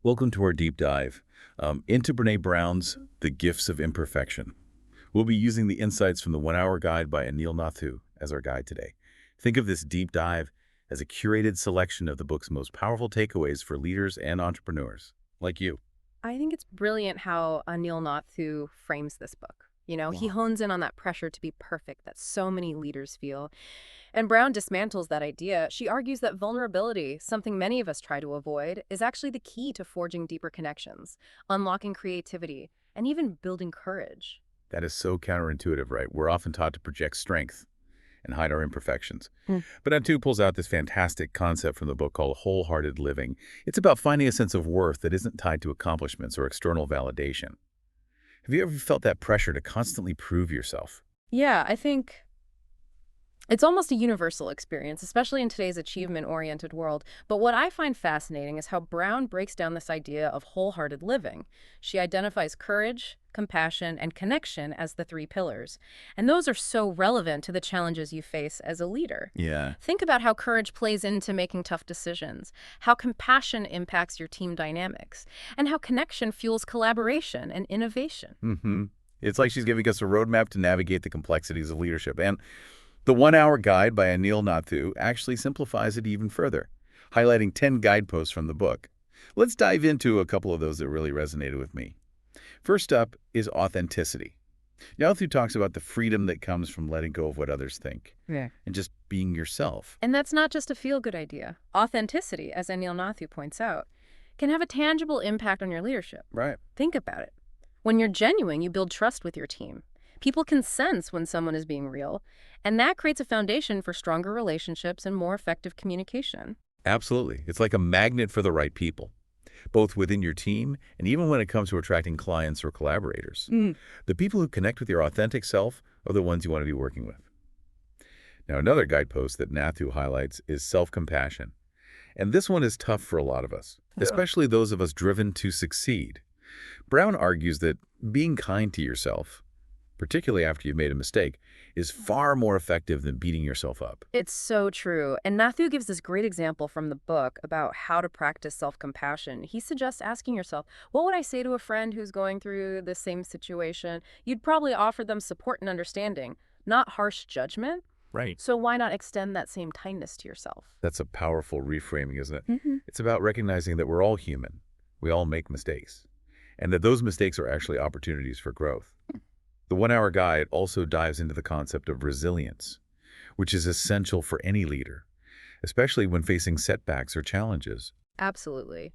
Welcome to our deep dive into Brené Brown's The Gifts of Imperfection. We'll be using the insights from the 1 Hour Guide by Anil Nathu as our guide today. Think of this deep dive as a curated selection of the book's most powerful takeaways for leaders and entrepreneurs, like you. I think it's brilliant how Anil Nathu frames this book. He Wow. hones in on that pressure to be perfect that so many leaders feel. And Brown dismantles that idea. She argues that vulnerability, something many of us try to avoid, is actually the key to forging deeper connections, unlocking creativity, and even building courage. That is so counterintuitive, right? We're often taught to project strength and hide our imperfections. But Nathu pulls out this fantastic concept from the book called wholehearted living. It's about finding a sense of worth that isn't tied to accomplishments or external validation. Have you ever felt that pressure to constantly prove yourself? Yeah, I think it's almost a universal experience, especially in today's achievement-oriented world. But what I find fascinating is how Brown breaks down this idea of wholehearted living. She identifies courage, compassion, and connection as the three pillars. And those are so relevant to the challenges you face as a leader. Yeah. Think about how courage plays into making tough decisions, how compassion impacts your team dynamics, and how connection fuels collaboration and innovation. hmm It's like she's giving us a roadmap to navigate the complexities of leadership. And the 1 Hour Guide by Anil Nathu actually simplifies it even further, highlighting 10 guideposts from the book. Let's dive into a couple of those that really resonated with me. First up is authenticity. Nathu talks about the freedom that comes from letting go of what others think Yeah. and just being yourself. And that's not just a feel-good idea. Authenticity, as Anil Nathu points out, can have a tangible impact on your leadership. Right. Think about it. When you're genuine, you build trust with your team. People can sense when someone is being real, and that creates a foundation for stronger relationships and more effective communication. Absolutely. It's like a magnet for the right people, both within your team and even when it comes to attracting clients or collaborators. The people who connect with your authentic self are the ones you want to be working with. Now, another guidepost that Nathu highlights is self-compassion. And this one is tough for a lot of us, especially those of us driven to succeed. Brown argues that being kind to yourself, particularly after you've made a mistake, is far more effective than beating yourself up. It's so true. And Nathu gives this great example from the book about how to practice self-compassion. He suggests asking yourself, what would I say to a friend who's going through the same situation? You'd probably offer them support and understanding, not harsh judgment. Right. So why not extend that same kindness to yourself? That's a powerful reframing, isn't it? Hmm. It's about recognizing that we're all human. We all make mistakes, and that those mistakes are actually opportunities for growth. The 1 Hour Guide also dives into the concept of resilience, which is essential for any leader, especially when facing setbacks or challenges. Absolutely.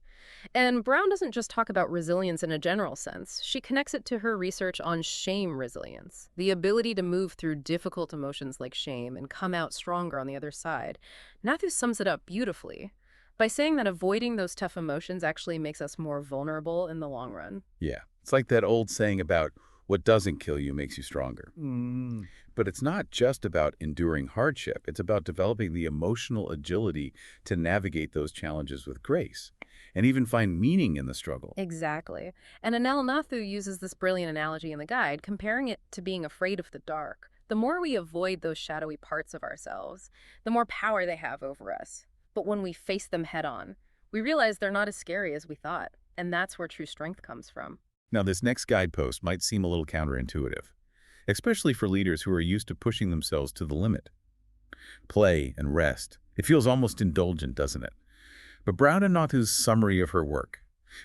And Brown doesn't just talk about resilience in a general sense. She connects it to her research on shame resilience, the ability to move through difficult emotions like shame and come out stronger on the other side. Nathu sums it up beautifully by saying that avoiding those tough emotions actually makes us more vulnerable in the long run. Yeah, it's like that old saying about what doesn't kill you makes you stronger. But it's not just about enduring hardship. It's about developing the emotional agility to navigate those challenges with grace and even find meaning in the struggle. Exactly. And Anil Nathu uses this brilliant analogy in the guide, comparing it to being afraid of the dark. The more we avoid those shadowy parts of ourselves, the more power they have over us. But when we face them head on, we realize they're not as scary as we thought. And that's where true strength comes from. Now, this next guidepost might seem a little counterintuitive, especially for leaders who are used to pushing themselves to the limit. Play and rest. It feels almost indulgent, doesn't it? But Brown and Nathu's summary of her work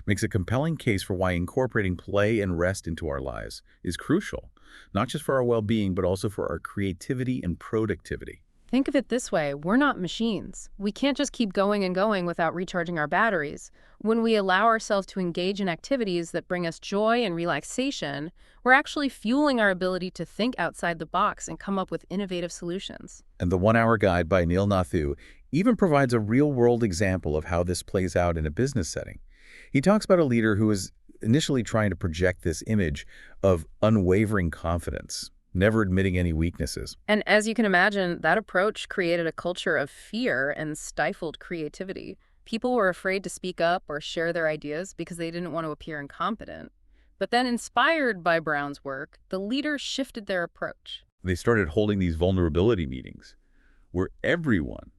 makes a compelling case for why incorporating play and rest into our lives is crucial, not just for our well-being, but also for our creativity and productivity. Think of it this way, we're not machines. We can't just keep going and going without recharging our batteries. When we allow ourselves to engage in activities that bring us joy and relaxation, we're actually fueling our ability to think outside the box and come up with innovative solutions. And the 1 Hour Guide by Neil Nathu even provides a real-world example of how this plays out in a business setting. He talks about a leader who is initially trying to project this image of unwavering confidence, never admitting any weaknesses. And as you can imagine, that approach created a culture of fear and stifled creativity. People were afraid to speak up or share their ideas because they didn't want to appear incompetent. But then, inspired by Brown's work, the leaders shifted their approach. They started holding these vulnerability meetings where everyone,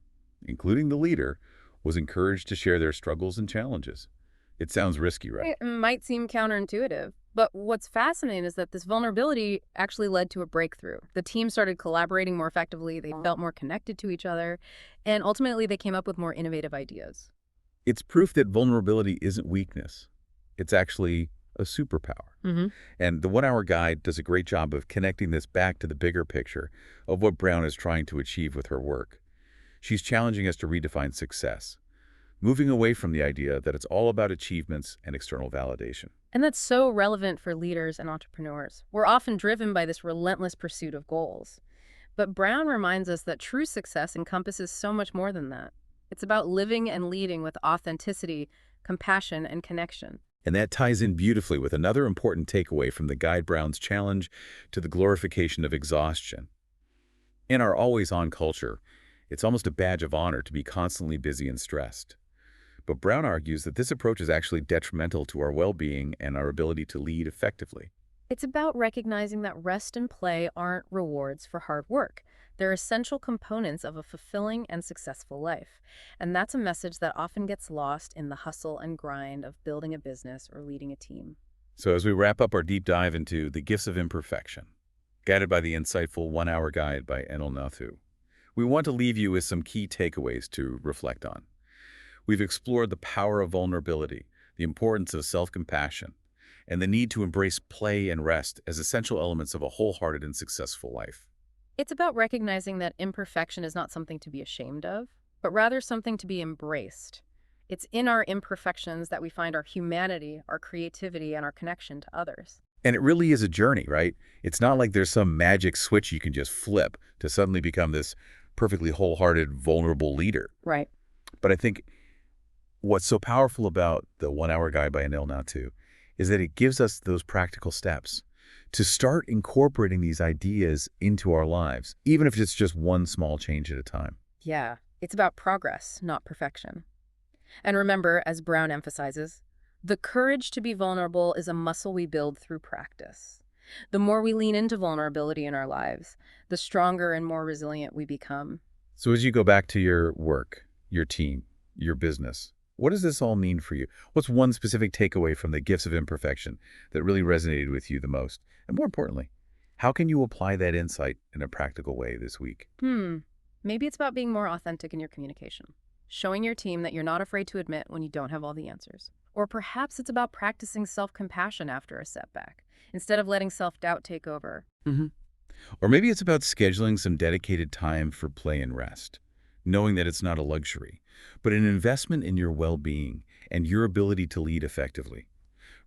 including the leader, was encouraged to share their struggles and challenges. It sounds risky, right? It might seem counterintuitive, but what's fascinating is that this vulnerability actually led to a breakthrough. The team started collaborating more effectively, they felt more connected to each other, and ultimately they came up with more innovative ideas. It's proof that vulnerability isn't weakness. It's actually a superpower. Hmm. And the one-hour guide does a great job of connecting this back to the bigger picture of what Brown is trying to achieve with her work. She's challenging us to redefine success, moving away from the idea that it's all about achievements and external validation. And that's so relevant for leaders and entrepreneurs. We're often driven by this relentless pursuit of goals. But Brown reminds us that true success encompasses so much more than that. It's about living and leading with authenticity, compassion, and connection. And that ties in beautifully with another important takeaway from the Guide Brown's challenge to the glorification of exhaustion. In our always-on culture, it's almost a badge of honor to be constantly busy and stressed. But Brown argues that this approach is actually detrimental to our well-being and our ability to lead effectively. It's about recognizing that rest and play aren't rewards for hard work. They're essential components of a fulfilling and successful life. And that's a message that often gets lost in the hustle and grind of building a business or leading a team. So as we wrap up our deep dive into The Gifts of Imperfection, guided by the insightful one-hour guide by Anil Nathu, we want to leave you with some key takeaways to reflect on. We've explored the power of vulnerability, the importance of self-compassion, and the need to embrace play and rest as essential elements of a wholehearted and successful life. It's about recognizing that imperfection is not something to be ashamed of, but rather something to be embraced. It's in our imperfections that we find our humanity, our creativity, and our connection to others. And it really is a journey, right? It's not like there's some magic switch you can just flip to suddenly become this perfectly wholehearted, vulnerable leader. Right. But I think what's so powerful about the one-hour guide by Anil Nathu is that it gives us those practical steps to start incorporating these ideas into our lives, even if it's just one small change at a time. Yeah, it's about progress, not perfection. And remember, as Brown emphasizes, the courage to be vulnerable is a muscle we build through practice. The more we lean into vulnerability in our lives, the stronger and more resilient we become. So as you go back to your work, your team, your business, what does this all mean for you? What's one specific takeaway from the Gifts of Imperfection that really resonated with you the most? And more importantly, how can you apply that insight in a practical way this week? Maybe it's about being more authentic in your communication, showing your team that you're not afraid to admit when you don't have all the answers. Or perhaps it's about practicing self-compassion after a setback, instead of letting self-doubt take over. Or maybe it's about scheduling some dedicated time for play and rest, knowing that it's not a luxury, but an investment in your well-being and your ability to lead effectively.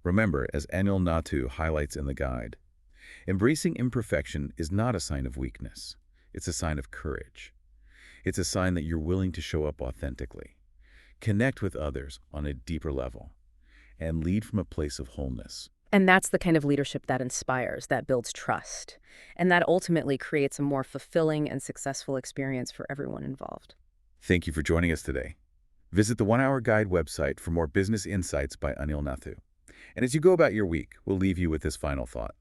Remember, as Anil Nathu highlights in the guide, embracing imperfection is not a sign of weakness. It's a sign of courage. It's a sign that you're willing to show up authentically, connect with others on a deeper level, and lead from a place of wholeness. And that's the kind of leadership that inspires, that builds trust, and that ultimately creates a more fulfilling and successful experience for everyone involved. Thank you for joining us today. Visit the One Hour Guide website for more business insights by Anil Nathu. And as you go about your week, we'll leave you with this final thought.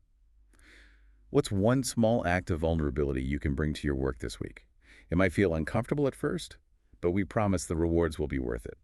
What's one small act of vulnerability you can bring to your work this week? It might feel uncomfortable at first, but we promise the rewards will be worth it.